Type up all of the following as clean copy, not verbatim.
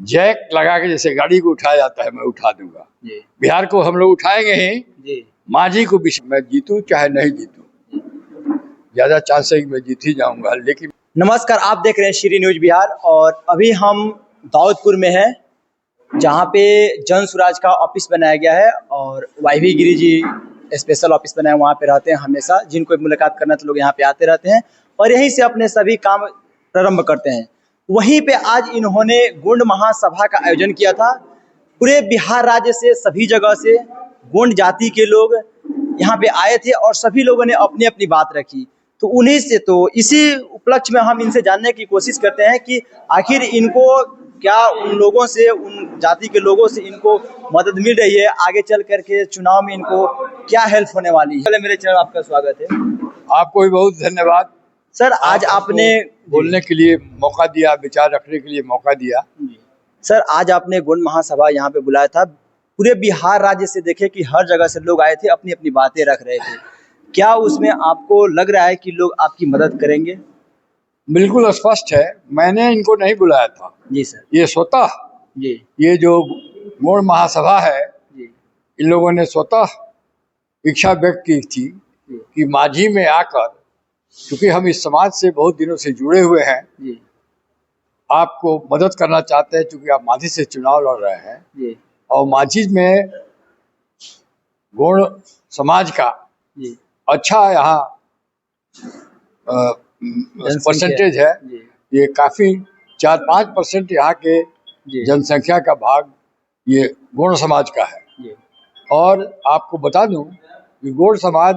Jack लगा के जैसे गाड़ी को उठाया जाता है, मैं उठा दूंगा। बिहार को हम लोग उठाएंगे ही। मांझी को भी मैं जीतूं चाहे नहीं जीतूं, ज्यादा चांस है कि मैं जीत ही जाऊंगा। लेकिन नमस्कार, आप देख रहे हैं श्री न्यूज बिहार और अभी हम दाऊदपुर में हैं, जहां पे जन स्वराज का ऑफिस बनाया गया है और YV Giri ji special office बनाया, वहां पे रहते हैं हमेशा। जिनको मुलाकात करना तो लोग यहाँ पे आते रहते हैं और यहीं से अपने सभी काम प्रारंभ करते हैं। वहीं पे आज इन्होंने गोंड महासभा का आयोजन किया था। पूरे बिहार राज्य से, सभी जगह से गोंड जाति के लोग यहाँ पे आए थे और सभी लोगों ने अपनी अपनी बात रखी। तो उन्हीं से, तो इसी उपलक्ष्य में हम इनसे जानने की कोशिश करते हैं कि आखिर इनको क्या, उन लोगों से, उन जाति के लोगों से इनको मदद मिल रही है, आगे चल करके चुनाव में इनको क्या हेल्प होने वाली है। पहले मेरे चैनल आपका स्वागत है। आपको भी बहुत धन्यवाद सर। आज आपने बोलने के लिए मौका दिया, विचार रखने के लिए मौका दिया। सर, आज आपने गोंड महासभा यहाँ पे बुलाया था। पूरे बिहार राज्य से देखे कि हर जगह से लोग आए थे, अपनी अपनी बातें रख रहे थे। क्या उसमें आपको लग रहा है कि लोग आपकी मदद करेंगे? बिल्कुल स्पष्ट है, मैंने इनको नहीं बुलाया था। जी सर। ये स्वतः जी। ये जो गोंड महासभा है, इन लोगों ने स्वतः इच्छा व्यक्त की थी कि मांझी में आकर, क्योंकि हम इस समाज से बहुत दिनों से जुड़े हुए हैं, आपको मदद करना चाहते हैं, क्योंकि आप मांझी से चुनाव लड़ रहे हैं और मांझी में गोंड समाज का अच्छा यहाँ परसेंटेज है। ये काफी 4-5% यहाँ के जनसंख्या का भाग ये गोंड समाज का है। और आपको बता दूं कि गोंड समाज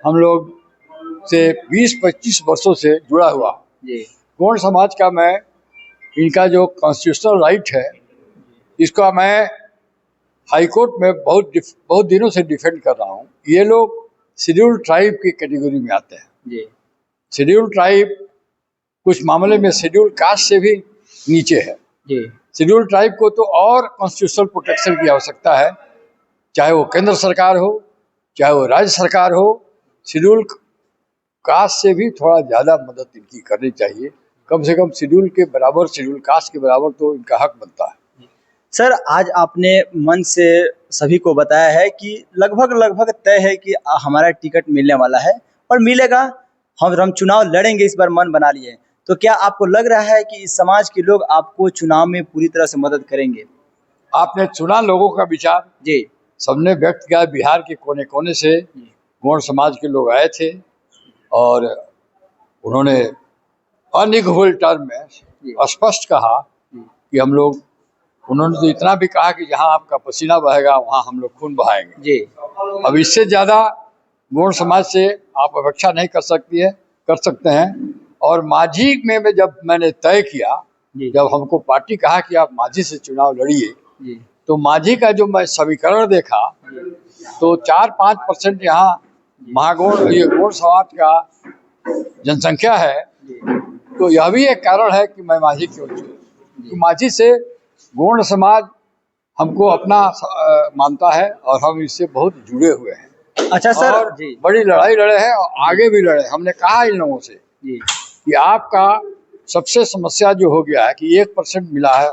हम लोग से 20-25 वर्षों से जुड़ा हुआ। गोंड समाज का मैं, इनका जो कॉन्स्टिट्यूशनल राइट है, इसका मैं हाई कोर्ट में बहुत दिनों से डिफेंड कर रहा हूँ। ये लोग शेड्यूल्ड ट्राइब की कैटेगरी में आते हैं। शेड्यूल्ड ट्राइब कुछ मामले में शेड्यूल्ड कास्ट से भी नीचे है। शेड्यूल्ड ट्राइब को तो और कॉन्स्टिट्यूशनल प्रोटेक्शन की आवश्यकता है, चाहे वो केंद्र सरकार हो, चाहे वो राज्य सरकार हो। शेड्यूल्ड कास्ट से भी थोड़ा ज़्यादा मदद इनकी करनी चाहिए। कम से कम शेड्यूल के बराबर, शेड्यूल कास्ट के बराबर तो इनका हक बनता है। सर, आज आपने मन से सभी को बताया है कि लगभग तय है कि हमारा टिकट मिलने वाला है और मिलेगा। हम चुनाव लड़ेंगे, इस बार मन बना लिए। तो क्या आपको लग रहा है कि इस समाज के लोग आपको चुनाव में पूरी तरह से मदद करेंगे? आपने सुना लोगों का विचार, जी सबने व्यक्त किया। बिहार के कोने कोने से गोंड समाज के लोग आए थे और उन्होंने अनिगोल टर्म में स्पष्ट कहा कि हम लोग, उन्होंने तो इतना भी कहा कि जहां आपका पसीना बहेगा वहां हम लोग खून बहाएंगे। जी। अब इससे ज्यादा गोंड समाज से आप अपेक्षा नहीं कर सकते हैं। और मांझी में जब मैंने तय किया, जब हमको पार्टी कहा कि आप मांझी से चुनाव लड़िए, तो मांझी का जो मैं समीकरण देखा तो 4-5% यहाँ महागोंड, ये गोंड समाज का जनसंख्या है। तो यह भी एक कारण है कि मैं मांझी क्यों चुना। मांझी से गोंड समाज हमको अपना मानता है और हम इससे बहुत जुड़े हुए हैं। अच्छा सर, और बड़ी लड़ाई लड़े हैं और आगे भी लड़े। हमने कहा इन लोगों से कि आपका सबसे समस्या जो हो गया है कि 1% मिला है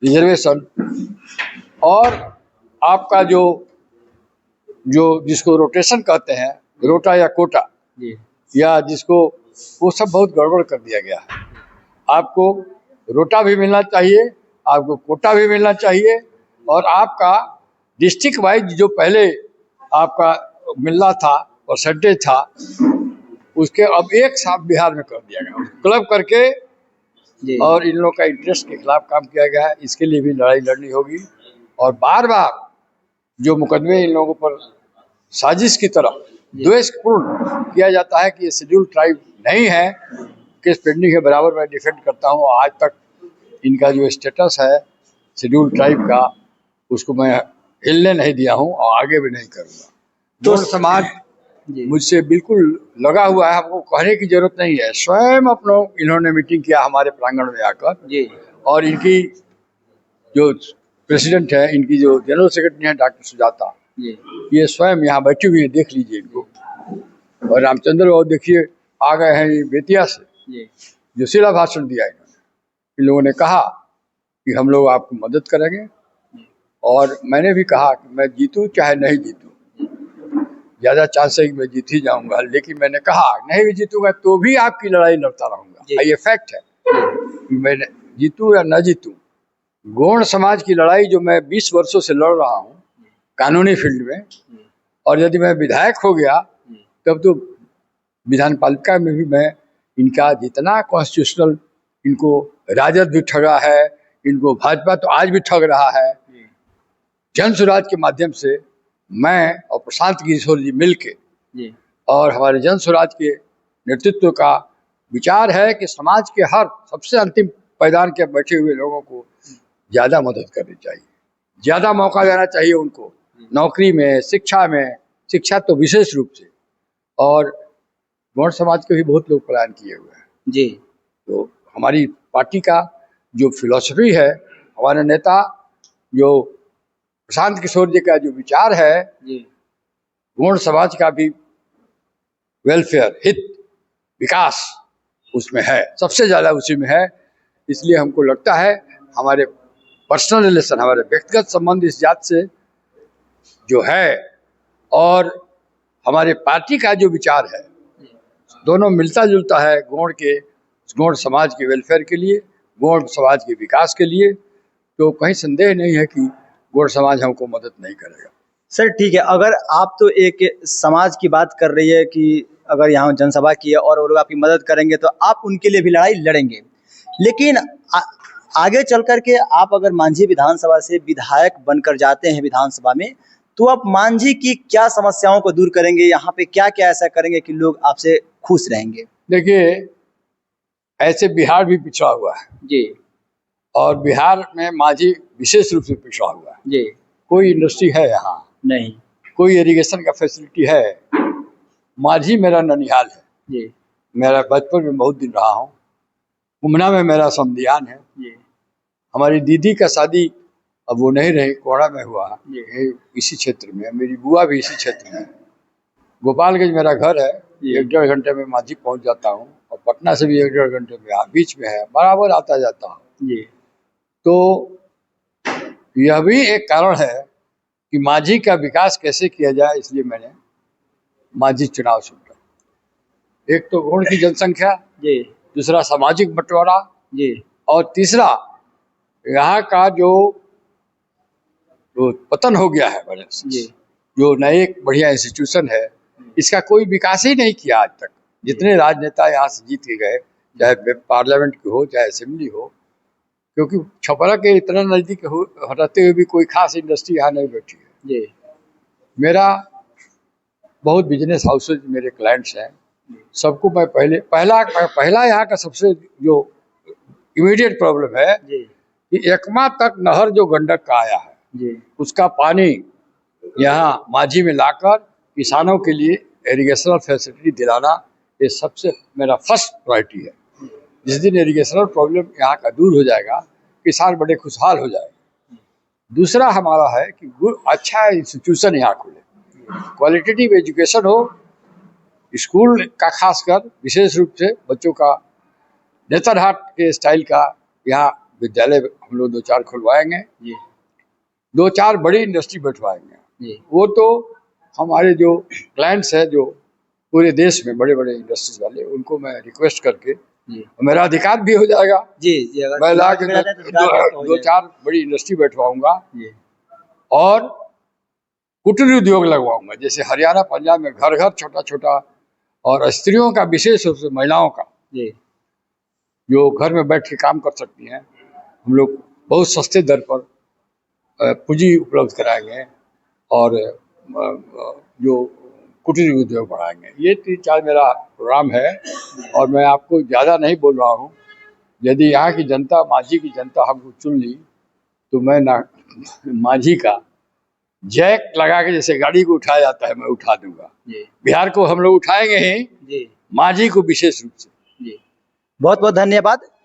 रिजर्वेशन, और आपका जो जिसको रोटेशन कहते हैं, रोटा या कोटा, या जिसको, वो सब बहुत गड़बड़ कर दिया गया है। आपको रोटा भी मिलना चाहिए, आपको कोटा भी मिलना चाहिए, और आपका डिस्ट्रिक्ट वाइज जो पहले आपका मिलना था, परसेंटेज था, उसके अब एक साथ बिहार में कर दिया गया, क्लब करके। और इन लोगों का इंटरेस्ट के खिलाफ काम किया गया है। इसके लिए भी लड़ाई लड़नी होगी। और बार बार जो मुकदमे इन लोगों पर साजिश की तरह द्वेषपूर्ण किया जाता है कि ये शेड्यूल ट्राइब नहीं है, केस पेंडिंग के बराबर मैं डिफेंड करता हूँ। आज तक इनका जो स्टेटस है शेड्यूल ट्राइब का, उसको मैं हिलने नहीं दिया हूँ और आगे भी नहीं करूँगा। तो समाज मुझसे बिल्कुल लगा हुआ है, हमको कहने की जरूरत नहीं है। स्वयं अपने इन्होंने मीटिंग किया हमारे प्रांगण में आकर, और इनकी जो प्रेसिडेंट है, इनकी जो जनरल सेक्रेटरी है डॉक्टर सुजाता, ये स्वयं यहाँ बैठी हुई है, देख लीजिए इनको। और रामचंद्र बाबू देखिए आ गए हैं बेतिया से, जो शिला भाषण दिया इन्होंने। इन लोगों ने कहा कि हम लोग आपको मदद करेंगे। और मैंने भी कहा कि मैं जीतूं चाहे नहीं जीतूं, ज़्यादा चांस है कि मैं जीत ही जाऊंगा, लेकिन मैंने कहा नहीं भी जीतूंगा तो भी आपकी लड़ाई लड़ता रहूंगा। ये फैक्ट है कि मैं जीतूं या न जीतूं, गौड़ समाज की लड़ाई जो मैं 20 वर्षों से लड़ रहा हूँ कानूनी फील्ड में, और यदि मैं विधायक हो गया तब तो विधान पालिका में भी मैं इनका जितना कॉन्स्टिट्यूशनल, इनको राजद भी ठगा है, इनको भाजपा तो आज भी ठग रहा है, जन सुराज के माध्यम से मैं और प्रशांत किशोर जी मिलके और हमारे जन सुराज के नेतृत्व का विचार है कि समाज के हर सबसे अंतिम पायदान के बैठे हुए लोगों को ज़्यादा मदद करनी चाहिए, ज़्यादा मौका देना चाहिए उनको नौकरी में, शिक्षा में, शिक्षा तो विशेष रूप से। और गौड़ समाज के भी बहुत लोग पलायन किए हुए हैं जी। तो हमारी पार्टी का जो फिलॉसफी है, हमारे नेता जो प्रशांत किशोर जी का जो विचार है, गौड़ समाज का भी वेलफेयर, हित, विकास उसमें है, सबसे ज़्यादा उसी में है। इसलिए हमको लगता है हमारे पर्सनल रिलेशन, हमारे व्यक्तिगत संबंध इस जात से जो है और हमारे पार्टी का जो विचार है, दोनों मिलता जुलता है गौड़ समाज के वेलफेयर के लिए, गौड़ समाज के विकास के लिए। तो कहीं संदेह नहीं है कि गौड़ समाज हमको मदद नहीं करेगा। सर ठीक है, अगर आप तो एक समाज की बात कर रही है कि अगर यहाँ जनसभा की है और वो लोग आपकी मदद करेंगे तो आप उनके लिए भी लड़ाई लड़ेंगे, लेकिन आगे चल कर के आप अगर मांझी विधानसभा से विधायक बनकर जाते हैं विधानसभा में, तो आप मांझी की क्या समस्याओं को दूर करेंगे, यहाँ पे क्या क्या ऐसा करेंगे कि लोग आपसे खुश रहेंगे? देखिए, ऐसे बिहार भी पिछड़ा हुआ है जी, और बिहार में मांझी विशेष रूप से पिछड़ा हुआ है जी। कुछ इंडस्ट्री है यहाँ नहीं, कोई इरिगेशन का फैसिलिटी है। मांझी मेरा ननिहाल है जी, मेरा बचपन में बहुत दिन रहा हूँ, उमना में मेरा समधियान है जी, हमारी दीदी का शादी अब वो नहीं रही, कोड़ा में हुआ, इसी क्षेत्र में, मेरी बुआ भी इसी क्षेत्र में है। गोपालगंज मेरा घर है, 1-1.5 घंटे में मांझी पहुँच जाता हूँ, और पटना से भी 1-1.5 घंटे में बीच में है, बराबर आता जाता हूँ। तो यह भी एक कारण है कि मांझी का विकास कैसे किया जाए, इसलिए मैंने मांझी चुनाव चुना। एक तो गौड़ की जनसंख्या, दूसरा सामाजिक बंटवारा, और तीसरा यहाँ का जो पतन हो गया है, जो नए बढ़िया इंस्टीट्यूशन है, इसका कोई विकास ही नहीं किया आज तक। जितने राजनेता यहाँ से जीत के गए, चाहे पार्लियामेंट की हो चाहे असेंबली हो, क्योंकि छपरा के इतना नजदीक रहते हुए भी कोई खास इंडस्ट्री यहाँ नहीं बैठी है। मेरा बहुत बिजनेस हाउसेज मेरे क्लाइंट्स हैं, सबको मैं पहला यहाँ का सबसे जो इमीडिएट प्रॉब्लम है कि एकमा तक नहर जो गंडक का आया है, उसका पानी यहाँ मांझी में लाकर किसानों के लिए इरिगेशनल फैसिलिटी दिलाना, ये सबसे मेरा फर्स्ट प्रायोरिटी है। जिस दिन इरिगेशनल प्रॉब्लम यहाँ का दूर हो जाएगा, किसान बड़े खुशहाल हो जाएगा। दूसरा हमारा है कि अच्छा इंस्टीट्यूशन यहाँ खुले, क्वालिटेटिव एजुकेशन हो, स्कूल का खासकर विशेष रूप से बच्चों का नेतरहाट के स्टाइल का यहाँ विद्यालय हम लोग 2-4 खुलवाएंगे, 2-4 बड़ी इंडस्ट्री बैठवाएंगे। वो तो हमारे जो क्लाइंट्स हैं जो पूरे देश में बड़े बड़े इंडस्ट्रीज वाले, उनको मैं रिक्वेस्ट करके, मेरा अधिकार भी हो जाएगा, मैं ला के 2-4 बड़ी इंडस्ट्री बैठवाऊंगा और कुटीर उद्योग लगवाऊंगा। जैसे हरियाणा पंजाब में घर घर छोटा छोटा, और स्त्रियों का विशेष रूप से महिलाओं का जो घर में बैठ के काम कर सकती हैं, हम लोग बहुत सस्ते दर पर पूंजी उपलब्ध कराएंगे और जो कुटीर उद्योग बढ़ाएंगे। ये 3-4 मेरा प्रोग्राम है और मैं आपको ज़्यादा नहीं बोल रहा हूँ। यदि यहाँ की जनता, मांझी की जनता हमको चुन ली तो मैं ना मांझी का जैक लगा के जैसे गाड़ी को उठाया जाता है, मैं उठा दूंगा। बिहार को हम लोग उठाएंगे ही, मांझी को विशेष रूप से। बहुत बहुत धन्यवाद।